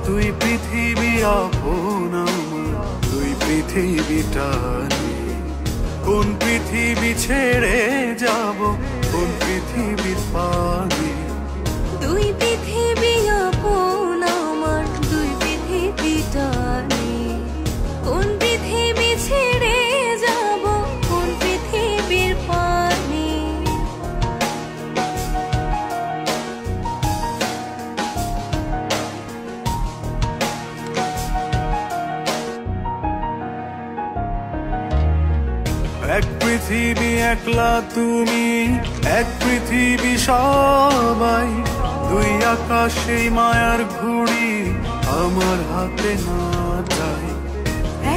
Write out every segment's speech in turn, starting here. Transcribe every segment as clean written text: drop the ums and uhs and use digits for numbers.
দুই পৃথিবী আপন আমার, দুই পৃথিবীটা নিয়ে কোন পৃথিবী ছেড়ে যাব, কোন পৃথিবীর পানে। দুই পৃথিবী আপন আমার, দুই পৃথিবীটা নিয়ে কোন পৃথিবী ছেড়ে যাব, কোন পৃথিবীর পানে। এক পৃথিবী একলা তুমি, এক পৃথিবী সবাই, দুই আকাশে মায়ার ঘুড়ি আমার হাতে না যায়।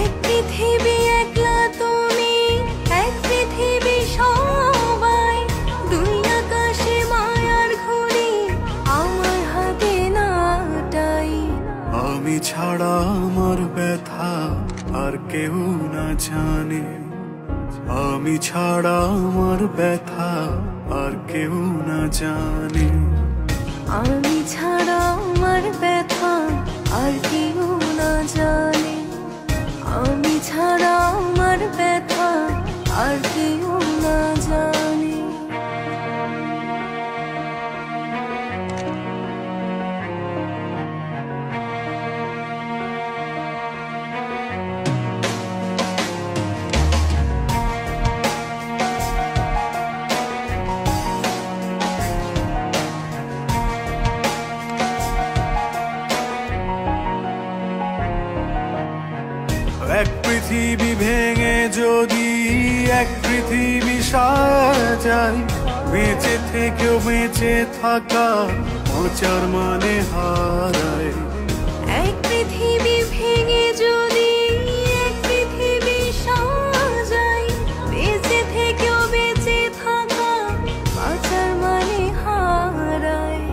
এক পৃথিবী একলা তুমি, এক পৃথিবী সবাই, দুই আকাশে মায়ার ঘুড়ি আমার হাতে নাটাই। আমি ছাড়া আমার ব্যথা আর কেউ না জানে, আমি ছাড়া আমার ব্যথা আর কেউ না জানে। আমি ছাড়া আমার ব্যথা আর কেউ না জানে, আমি ছাড়া আমার ব্যথা আর কেউ না জানে। এক পৃথিবী ভেঙে যদি এক পৃথিবী সাজাই, বেঁচে থেকেও বেঁচে থাকা বাঁচার মানে হারায়। এক পৃথিবী ভেঙে যদি এক পৃথিবী সাজাই, বেঁচে থেকেও বেঁচে থাকা বাঁচার মানে হারায়।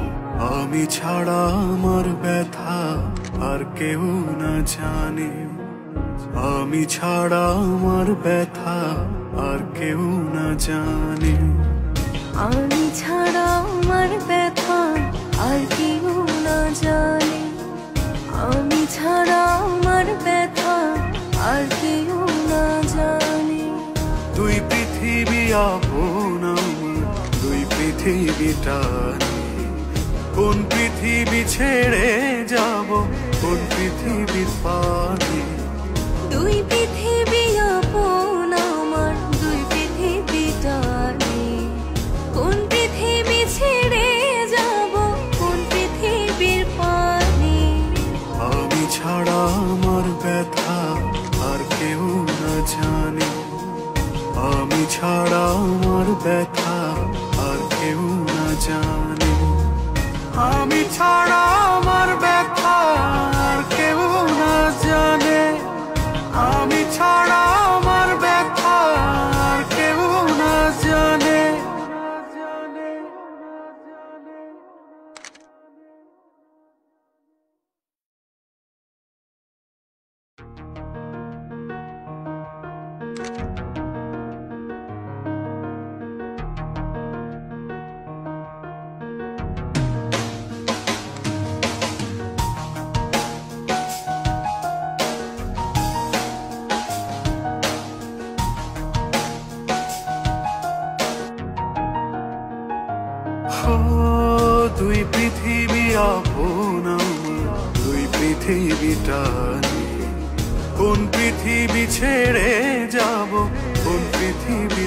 আমি ছাড়া আমার ব্যথা আর কেউ না জানে, আমি ছাড়া আমার ব্যথা আর কেউ না জানে। আমি ছাড়া আমার ব্যথা আর কেউ না জানে, আমি ছাড়া আমার ব্যথা আর কেউ না জানে। দুই পৃথিবী আপন আমার, দুই পৃথিবীটা নিয়ে কোন পৃথিবী ছেড়ে যাব, কোন পৃথিবীর পানে। দুই পৃথিবী আপন আমার, দুই পৃথিবীটা নিয়ে কোন পৃথিবী ছেড়ে যাব, কোন পৃথিবীর পানে। আমি ছাড়া আমার ব্যথা আর কেউ না জানে, আমি ছাড়া আমার ব্যথা আর কেউ না জানে। আমি ছাড়া আমার ব্যথা আর কেউ না জানে, আমি ছাড়া আমার ব্যথা আর কেউ না জানে। দুই পৃথিবী আপন আমার, দুই পৃথিবীটা নিয়ে কোন পৃথিবী ছেড়ে যাব, কোন পৃথিবী